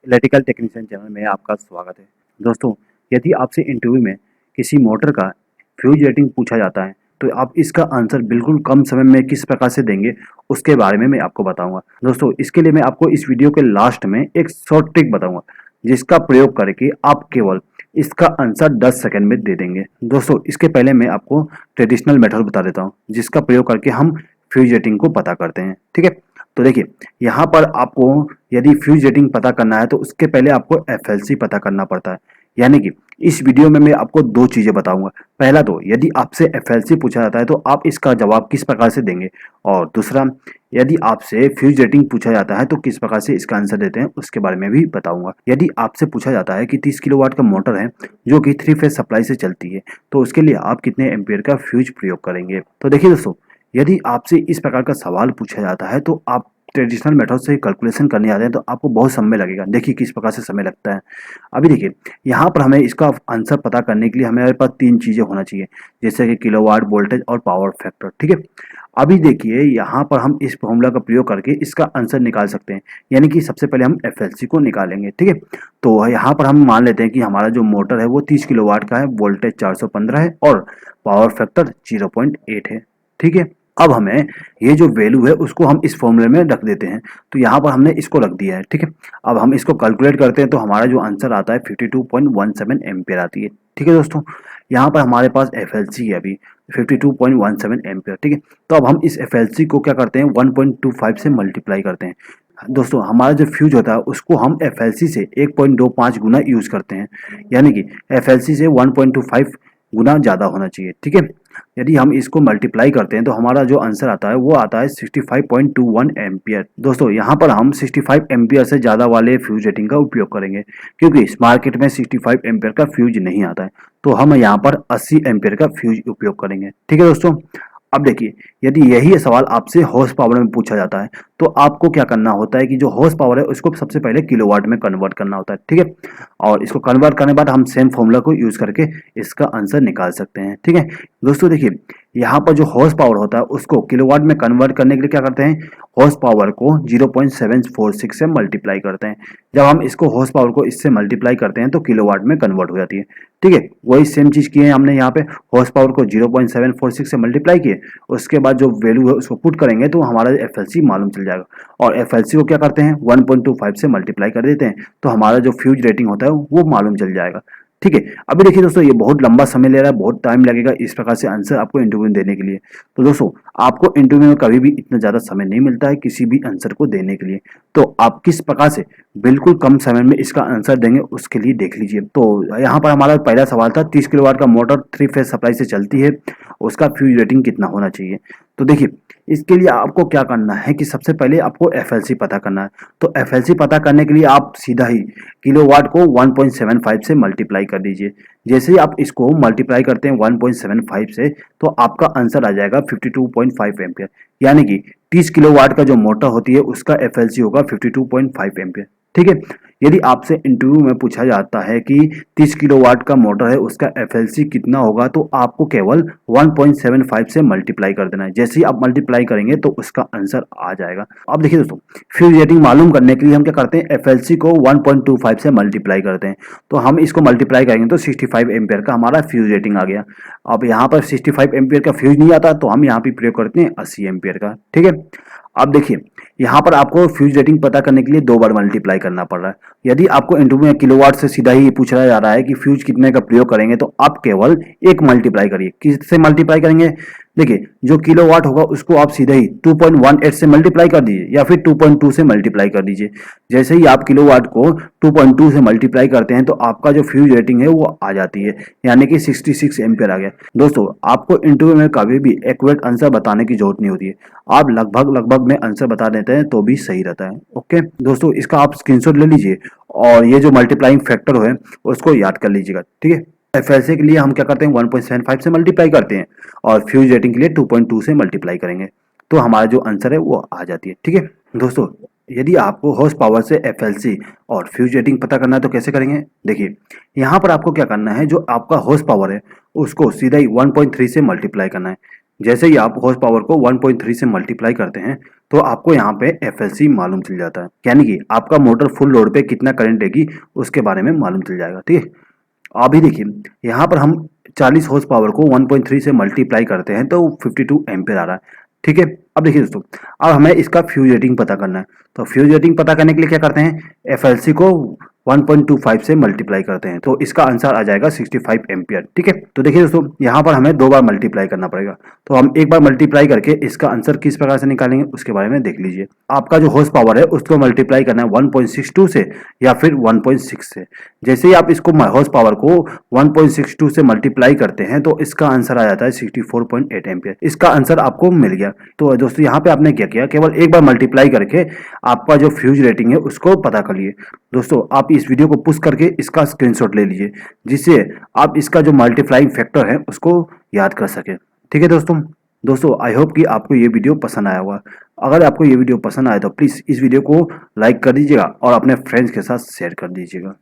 Electrical technician channel में आपका स्वागत है। दोस्तों, यदि आपसे इंटरव्यू में किसी मोटर का फ्यूज रेटिंग पूछा जाता है, तो आप इसका आंसर बिल्कुल कम समय में किस प्रकार से देंगे, उसके बारे में मैं आपको बताऊंगा। दोस्तों, इसके लिए मैं आपको इस वीडियो के लास्ट में एक शॉर्ट ट्रिक बताऊंगा, जिसका प्रयोग करके आप केवल इसका आंसर 10 सेकंड में दे देंगे। दोस्तों, इसके पहले मैं आपको ट्रेडिशनल मेथड बता देता हूँ, जिसका प्रयोग करके हम फ्यूज रेटिंग को पता करते हैं। ठीक है, तो देखिए, यहाँ पर आपको यदि फ्यूज रेटिंग पता करना है तो उसके पहले आपको एफएलसी पता करना पड़ता है। यानी कि इस वीडियो में मैं आपको दो चीजें बताऊंगा। पहला तो यदि आपसे एफएलसी पूछा जाता है तो आप इसका जवाब किस प्रकार से देंगे, और दूसरा यदि आपसे फ्यूज रेटिंग पूछा जाता है तो किस प्रकार से इसका आंसर देते हैं, उसके बारे में भी बताऊंगा। यदि आपसे पूछा जाता है कि 30 किलोवाट का मोटर है जो कि 3 फेज सप्लाई से चलती है, तो उसके लिए आप कितने एम्पियर का फ्यूज प्रयोग करेंगे। तो देखिए दोस्तों, यदि आपसे इस प्रकार का सवाल पूछा जाता है तो आप ट्रेडिशनल मेथड से कैलकुलेशन करने जाते हैं तो आपको बहुत समय लगेगा। देखिए किस प्रकार से समय लगता है। अभी देखिए, यहाँ पर हमें इसका आंसर पता करने के लिए हमारे पास तीन चीज़ें होना चाहिए, जैसे कि किलोवाट, वोल्टेज और पावर फैक्टर। ठीक है, अभी देखिए यहाँ पर हम इस फॉर्मूला का प्रयोग करके इसका आंसर निकाल सकते हैं। यानी कि सबसे पहले हम एफएलसी को निकालेंगे। ठीक है, तो यहाँ पर हम मान लेते हैं कि हमारा जो मोटर है वो 30 किलोवाट का है, वोल्टेज 415 है और पावर फैक्टर 0.8 है। ठीक है, अब हमें ये जो वैल्यू है उसको हम इस फॉर्मूले में रख देते हैं। तो यहाँ पर हमने इसको रख दिया है। ठीक है, अब हम इसको कैलकुलेट करते हैं तो हमारा जो आंसर आता है 52.17 एम्पियर आती है। ठीक है दोस्तों, यहाँ पर हमारे पास एफएलसी है अभी 52.17 एम्पियर। ठीक है, तो अब हम इस एफएलसी को क्या करते हैं, 1.25 से मल्टीप्लाई करते हैं। दोस्तों, हमारा जो फ्यूज होता है उसको हम एफएलसी से 1.25 गुना यूज करते हैं। यानी कि एफएलसी से 1.25 गुना ज़्यादा होना चाहिए। ठीक है, यदि हम इसको मल्टीप्लाई करते हैं तो हमारा जो आंसर आता है वो आता है 65.21 एम्पियर। दोस्तों, यहाँ पर हम 65 एम्पियर से ज़्यादा वाले फ्यूज रेटिंग का उपयोग करेंगे, क्योंकि इस मार्केट में 65 एम्पियर का फ्यूज नहीं आता है। तो हम यहाँ पर 80 एम्पियर का फ्यूज उपयोग करेंगे। ठीक है दोस्तों, अब देखिए, यदि यही सवाल आपसे हॉर्स पावर में पूछा जाता है तो आपको क्या करना होता है कि जो हॉर्स पावर है उसको सबसे पहले किलोवाट में कन्वर्ट करना होता है। ठीक है, और इसको कन्वर्ट करने के बाद हम सेम फॉर्मूला को यूज करके इसका आंसर निकाल सकते हैं। ठीक है दोस्तों, देखिए यहाँ पर जो हॉर्स पावर होता है उसको किलोवाट में कन्वर्ट करने के लिए क्या करते हैं, हॉर्स पावर को 0.746 से मल्टीप्लाई करते हैं। जब हम इसको हॉर्स पावर को इससे मल्टीप्लाई करते हैं तो किलोवाट में कन्वर्ट हो जाती है। ठीक है, वही सेम चीज की है हमने यहाँ पे, हॉर्स पावर को 0.746 से मल्टीप्लाई किए, उसके बाद जो वैल्यू है उसको पुट करेंगे तो हमारा एफएलसी मालूम चल जाएगा। और एफएलसी को क्या करते हैं, 1.25 से मल्टीप्लाई कर देते हैं, तो हमारा जो फ्यूज रेटिंग होता है वो मालूम चल जाएगा। ठीक है, अभी देखिए दोस्तों, ये बहुत लंबा समय ले रहा है, बहुत टाइम लगेगा इस प्रकार से आंसर आपको इंटरव्यू में देने के लिए। तो दोस्तों, आपको इंटरव्यू में कभी भी इतना ज़्यादा समय नहीं मिलता है किसी भी आंसर को देने के लिए। तो आप किस प्रकार से बिल्कुल कम समय में इसका आंसर देंगे उसके लिए देख लीजिए। तो यहाँ पर हमारा पहला सवाल था, 30 किलोवाट का मोटर 3 फेज सप्लाई से चलती है, उसका फ्यूज रेटिंग कितना होना चाहिए। तो देखिए, इसके लिए आपको क्या करना है कि सबसे पहले आपको एफएलसी पता करना है। तो एफएलसी पता करने के लिए आप सीधा ही किलोवाट को 1.75 से मल्टीप्लाई कर दीजिए। जैसे ही आप इसको मल्टीप्लाई करते हैं 1.75 से, तो आपका आंसर आ जाएगा 52.5 एम्पियर। यानी कि 30 किलोवाट का जो मोटर होती है उसका एफएलसी होगा 52.5 एम्पियर। ठीक है, यदि आपसे इंटरव्यू में पूछा जाता है कि 30 किलोवाट का मोटर है उसका एफएलसी कितना होगा, तो आपको केवल 1.75 से मल्टीप्लाई कर देना है। जैसे ही आप मल्टीप्लाई करेंगे तो उसका आंसर आ जाएगा। अब देखिए दोस्तों, फ्यूज रेटिंग मालूम करने के लिए हम क्या करते हैं, एफएलसी को 1.25 से मल्टीप्लाई करते हैं। तो हम इसको मल्टीप्लाई करेंगे तो 65 एम्पियर का हमारा फ्यूज रेटिंग आ गया। अब यहाँ पर 65 एम्पियर का फ्यूज नहीं आता तो हम यहाँ पे प्रयोग करते हैं 80 एम्पियर का। ठीक है, अब देखिए, यहाँ पर आपको फ्यूज रेटिंग पता करने के लिए दो बार मल्टीप्लाई करना पड़ रहा है। यदि आपको इंटरव्यू में किलोवाट से सीधा ही पूछा जा रहा है कि फ्यूज कितने का प्रयोग करेंगे, तो आप केवल एक मल्टीप्लाई करिए। किससे मल्टीप्लाई करेंगे, देखिए जो किलोवाट होगा उसको आप सीधे ही 2.18 से मल्टीप्लाई कर दीजिए या फिर 2.2 से मल्टीप्लाई कर दीजिए। जैसे ही आप किलोवाट को 2.2 से मल्टीप्लाई करते हैं तो आपका जो फ्यूज रेटिंग है वो आ जाती है, यानी कि 66 एम्पियर आ गया। दोस्तों, आपको इंटरव्यू में कभी भी एक्यूरेट आंसर बताने की जरूरत नहीं होती है, आप लगभग में आंसर बता देते हैं तो भी सही रहता है। ओके दोस्तों, इसका आप स्क्रीनशॉट ले लीजिए और ये जो मल्टीप्लाइंग फैक्टर है उसको याद कर लीजिएगा। ठीक है, एफएलसी के लिए हम क्या करते हैं, 1.75 से मल्टीप्लाई करते हैं और फ्यूज रेटिंग के लिए 2.2 से मल्टीप्लाई करेंगे, तो हमारा जो आंसर है वो आ जाती है। ठीक है दोस्तों, यदि आपको हॉर्स पावर से एफएलसी और फ्यूज रेटिंग पता करना है तो कैसे करेंगे, देखिए यहाँ पर आपको क्या करना है, जो आपका हॉर्स पावर है उसको सीधा ही 1.3 से मल्टीप्लाई करना है। जैसे ही आप हॉर्स पावर को 1.3 से मल्टीप्लाई करते हैं तो आपको यहाँ पे एफएलसी मालूम चल जाता है, यानी कि आपका मोटर फुल लोड पे कितना करंट देगी उसके बारे में मालूम चल जाएगा। ठीक है, अभी देखिए यहाँ पर हम 40 हॉर्स पावर को 1.3 से मल्टीप्लाई करते हैं तो 52 एम्पियर आ रहा है। ठीक है, अब देखिए दोस्तों, अब हमें इसका फ्यूज रेटिंग पता करना है। तो फ्यूज रेटिंग पता करने के लिए क्या करते हैं, एफएलसी को 1.25 से मल्टीप्लाई करते हैं तो इसका आंसर आ जाएगा 65 एम्पियर। ठीक है, तो देखिए दोस्तों, यहाँ पर हमें 2 बार मल्टीप्लाई करना पड़ेगा। तो हम एक बार मल्टीप्लाई करके इसका आंसर किस प्रकार से निकालेंगे उसके बारे में देख लीजिए। आपका जो हॉर्स पावर है उसको मल्टीप्लाई करना है 1.62 से या फिर 1.6 से। जैसे ही आप इसको हॉर्स पावर को 1.62 से मल्टीप्लाई करते हैं तो इसका आंसर आ जाता है 64.8 एम्पियर। इसका आंसर आपको मिल गया। तो दोस्तों यहाँ पे आपने क्या किया, केवल एक बार मल्टीप्लाई करके आपका जो फ्यूज रेटिंग है उसको पता कर लिए। दोस्तों आप इस वीडियो को पुश करके इसका स्क्रीनशॉट ले लीजिए, जिससे आप इसका जो मल्टीप्लाइंग फैक्टर है उसको याद कर सकें। ठीक है दोस्तों आई होप कि आपको ये वीडियो पसंद आया होगा। अगर आपको ये वीडियो पसंद आए तो प्लीज़ इस वीडियो को लाइक कर दीजिएगा और अपने फ्रेंड्स के साथ शेयर कर दीजिएगा।